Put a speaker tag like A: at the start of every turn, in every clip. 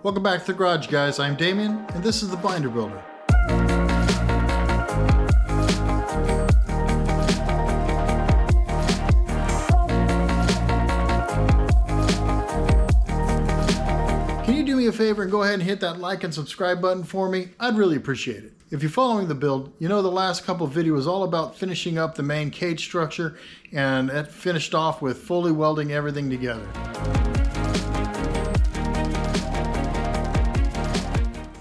A: Welcome back to the garage, guys. I'm Damien, and this is the Binder Builder. Can you do me a favor and go ahead and hit that like and subscribe button for me? I'd really appreciate it. If you're following the build, you know the last couple of videos was all about finishing up the main cage structure, and it finished off with fully welding everything together.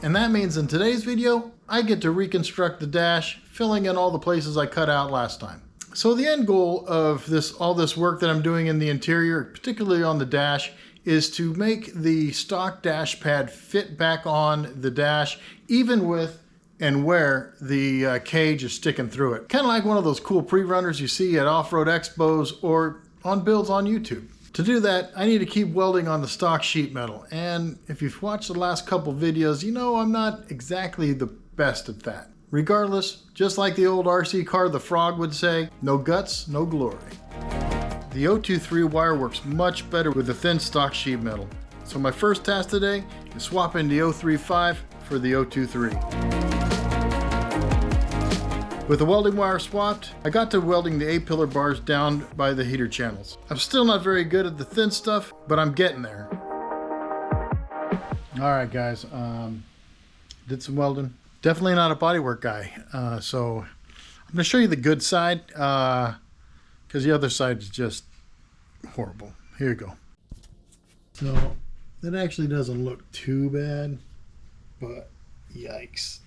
A: And that means in today's video, I get to reconstruct the dash, filling in all the places I cut out last time. So the end goal of all this work that I'm doing in the interior, particularly on the dash, is to make the stock dash pad fit back on the dash, even with and where the cage is sticking through it. Kind of like one of those cool pre-runners you see at off-road expos or on builds on YouTube. To do that, I need to keep welding on the stock sheet metal. And if you've watched the last couple videos, you know I'm not exactly the best at that. Regardless, just like the old RC car The Frog would say, no guts, no glory. The 023 wire works much better with the thin stock sheet metal. So my first task today is swapping the 035 for the 023. With the welding wire swapped, I got to welding the A-pillar bars down by the heater channels. I'm still not very good at the thin stuff, but I'm getting there. All right, guys, did some welding. Definitely not a bodywork guy, so I'm gonna show you the good side, because the other side is just horrible. Here you go. So that actually doesn't look too bad, but yikes.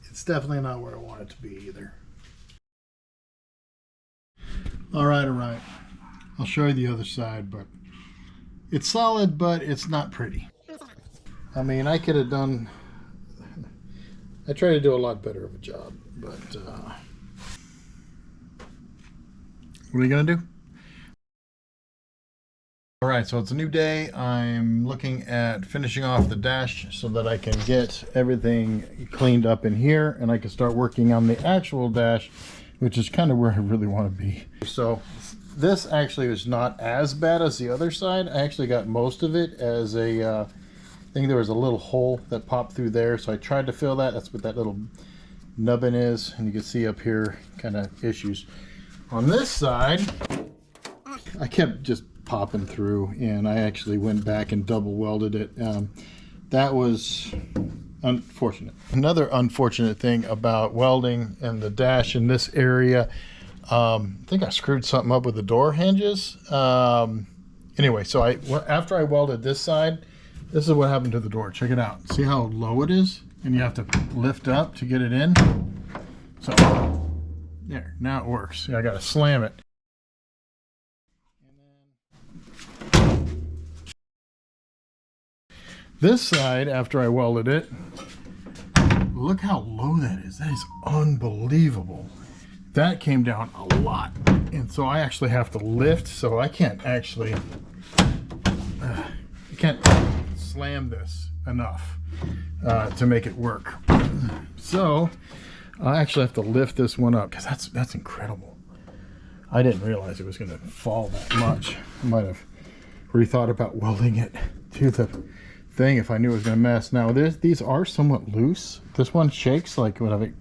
A: It's definitely not where I want it to be either. All right. I'll show you the other side, but it's solid, but it's not pretty. I mean, I could have done, I try to do a lot better of a job, but what are you gonna do? All right, so it's a new day. I'm looking at finishing off the dash so that I can get everything cleaned up in here and I can start working on the actual dash, which is kind of where I really want to be. So this actually is not as bad as the other side. I actually got most of it as a, I think there was a little hole that popped through there. So I tried to fill that. That's what that little nubbin is. And you can see up here kind of issues. On this side, I kept just popping through, and I actually went back and double welded it. That was unfortunate. Another unfortunate thing about welding and the dash in this area, I think I screwed something up with the door hinges. Anyway, so after I welded this side, this is what happened to the door. Check it out. See how low it is? And you have to lift up to get it in. So there, now it works. See, I got to slam it. This side, after I welded it, look how low that is. That is unbelievable. That came down a lot. And so I actually have to lift, so I can't actually, I can't slam this enough to make it work. So I actually have to lift this one up, because that's incredible. I didn't realize it was gonna fall that much. I might have rethought about welding it to the thing if I knew it was going to mess. Now these are somewhat loose. This one shakes like if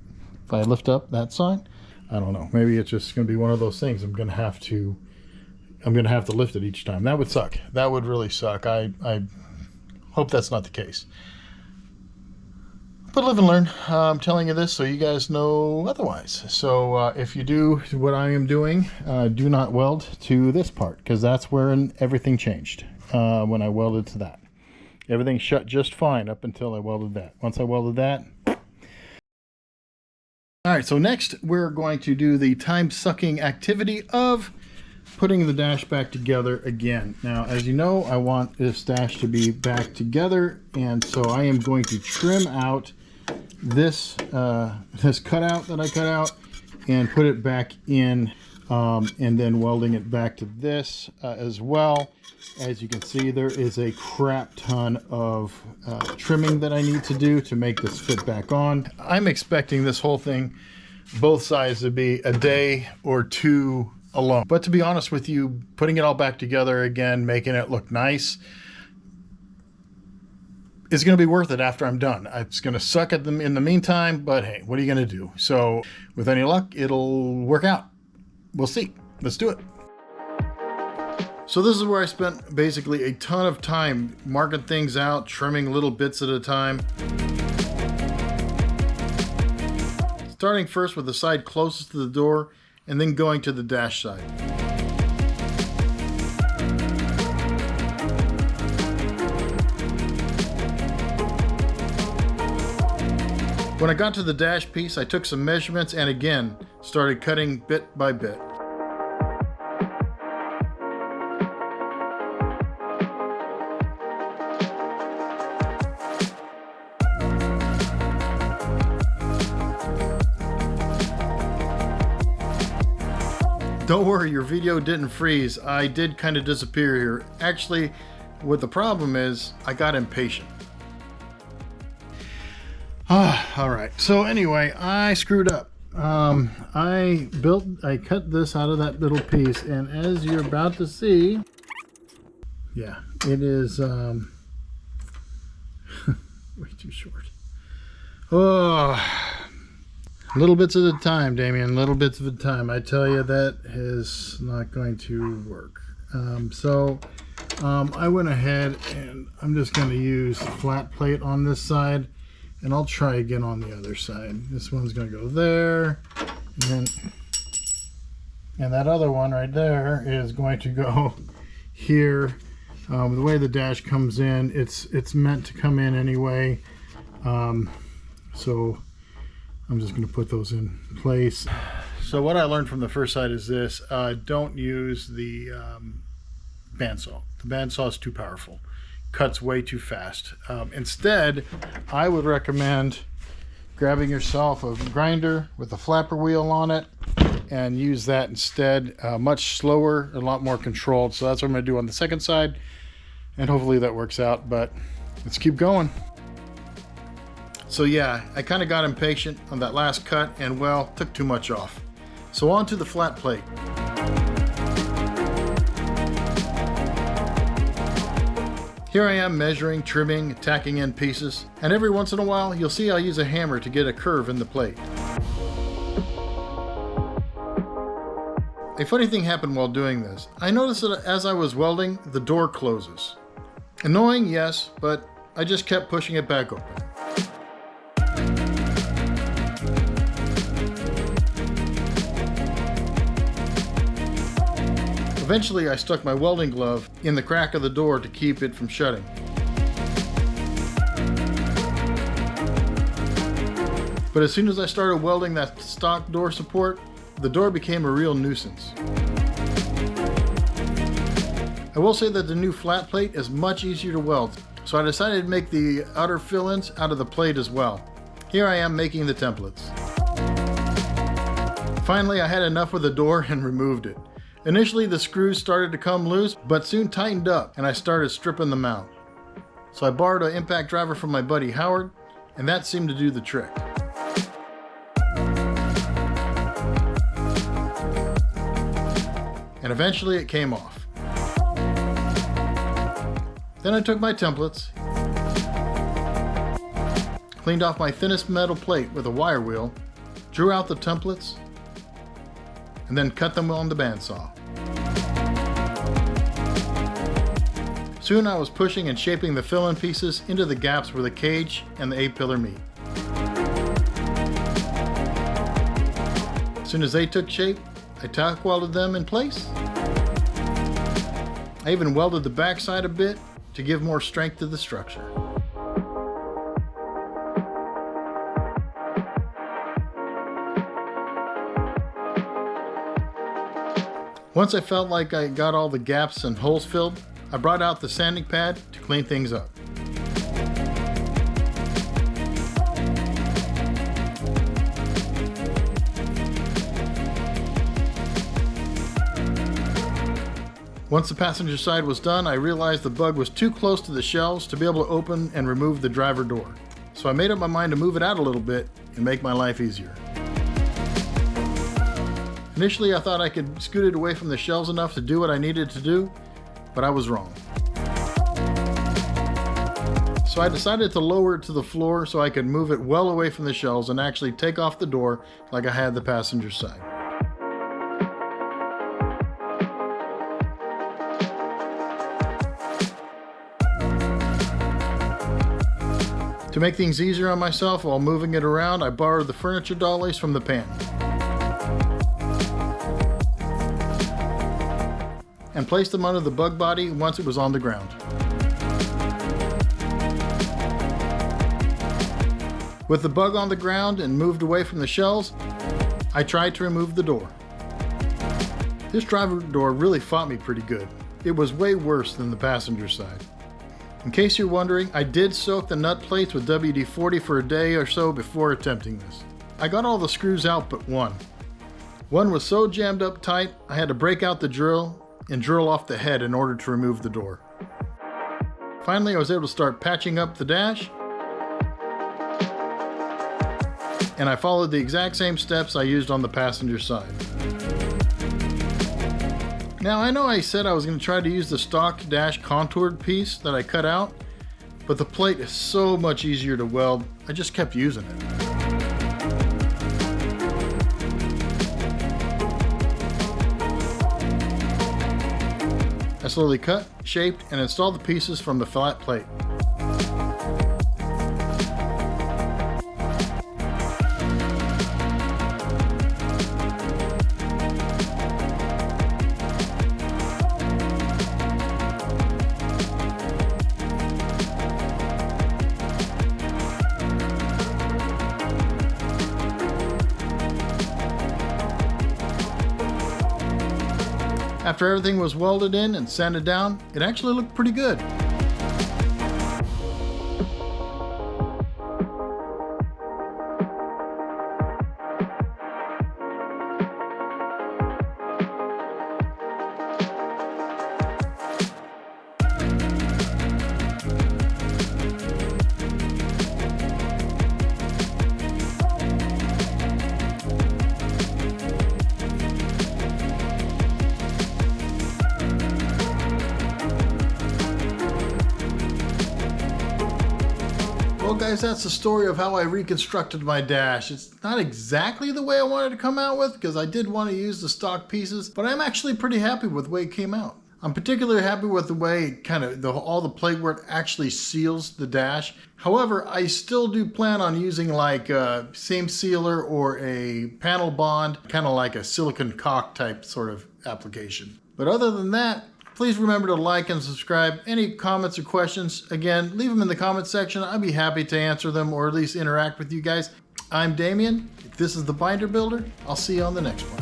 A: I lift up that side. I don't know. Maybe it's just going to be one of those things. I'm going to have to lift it each time. That would suck. That would really suck. I hope that's not the case. But live and learn. I'm telling you this so you guys know otherwise. So if you do what I am doing, do not weld to this part, because that's where everything changed when I welded to that. Everything shut just fine up until I welded that. Once I welded that. All right, so next we're going to do the time-sucking activity of putting the dash back together again. Now, as you know, I want this dash to be back together, and so I am going to trim out this this cutout that I cut out and put it back in, and then welding it back to this as well. As you can see, there is a crap ton of trimming that I need to do to make this fit back on. I'm expecting this whole thing, both sides, to be a day or two alone. But to be honest with you, putting it all back together again, making it look nice, it's going to be worth it after I'm done. It's going to suck at them in the meantime, but hey, what are you going to do? So with any luck, it'll work out. We'll see. Let's do it. So this is where I spent basically a ton of time marking things out, trimming little bits at a time. Starting first with the side closest to the door and then going to the dash side. When I got to the dash piece, I took some measurements and again started cutting bit by bit. Don't worry, your video didn't freeze. I did kind of disappear here. Actually, what the problem is, I got impatient. All right, so anyway, I screwed up. I cut this out of that little piece, and as you're about to see, yeah, it is way too short. Oh, little bits at a time, Damien, little bits at a time. I tell you, that is not going to work. I went ahead and I'm just going to use a flat plate on this side, and I'll try again on the other side. This one's going to go there, and that other one right there is going to go here. The way the dash comes in, it's meant to come in anyway. So I'm just going to put those in place. So what I learned from the first side is this: don't use the bandsaw. The bandsaw is too powerful. Cuts way too fast. Instead, I would recommend grabbing yourself a grinder with a flapper wheel on it and use that instead. Much slower, a lot more controlled. So that's what I'm going to do on the second side, and hopefully that works out, but let's keep going. So yeah, I kind of got impatient on that last cut and, well, took too much off. So on to the flat plate. Here I am measuring, trimming, tacking in pieces, and every once in a while you'll see I use a hammer to get a curve in the plate. A funny thing happened while doing this. I noticed that as I was welding, the door closes. Annoying, yes, but I just kept pushing it back open. Eventually, I stuck my welding glove in the crack of the door to keep it from shutting. But as soon as I started welding that stock door support, the door became a real nuisance. I will say that the new flat plate is much easier to weld, so I decided to make the outer fill-ins out of the plate as well. Here I am making the templates. Finally, I had enough with the door and removed it. Initially, the screws started to come loose, but soon tightened up, and I started stripping them out. So I borrowed an impact driver from my buddy Howard, and that seemed to do the trick. And eventually it came off. Then I took my templates, cleaned off my thinnest metal plate with a wire wheel, drew out the templates, and then cut them on the bandsaw. Soon I was pushing and shaping the fill-in pieces into the gaps where the cage and the A-pillar meet. As soon as they took shape, I tack welded them in place. I even welded the backside a bit to give more strength to the structure. Once I felt like I got all the gaps and holes filled, I brought out the sanding pad to clean things up. Once the passenger side was done, I realized the bug was too close to the shelves to be able to open and remove the driver door. So I made up my mind to move it out a little bit and make my life easier. Initially, I thought I could scoot it away from the shelves enough to do what I needed to do, but I was wrong. So I decided to lower it to the floor so I could move it well away from the shelves and actually take off the door like I had the passenger side. To make things easier on myself while moving it around, I borrowed the furniture dollies from the pan and placed them under the bug body once it was on the ground. With the bug on the ground and moved away from the shelves, I tried to remove the door. This driver door really fought me pretty good. It was way worse than the passenger side. In case you're wondering, I did soak the nut plates with WD-40 for a day or so before attempting this. I got all the screws out but one. One was so jammed up tight, I had to break out the drill and drill off the head in order to remove the door. Finally, I was able to start patching up the dash, and I followed the exact same steps I used on the passenger side. Now, I know I said I was going to try to use the stock dash contoured piece that I cut out, but the plate is so much easier to weld, I just kept using it. I slowly cut, shaped, and installed the pieces from the flat plate. After everything was welded in and sanded down, it actually looked pretty good. Well guys, that's the story of how I reconstructed my dash. It's not exactly the way I wanted to come out with because I did want to use the stock pieces, but I'm actually pretty happy with the way it came out. I'm particularly happy with the way all the plate work actually seals the dash. However, I still do plan on using like a seam sealer or a panel bond, kind of like a silicone caulk type sort of application. But other than that, please remember to like and subscribe. Any comments or questions, again, leave them in the comment section. I'd be happy to answer them or at least interact with you guys. I'm Damien. This is the Binder Builder. I'll see you on the next one.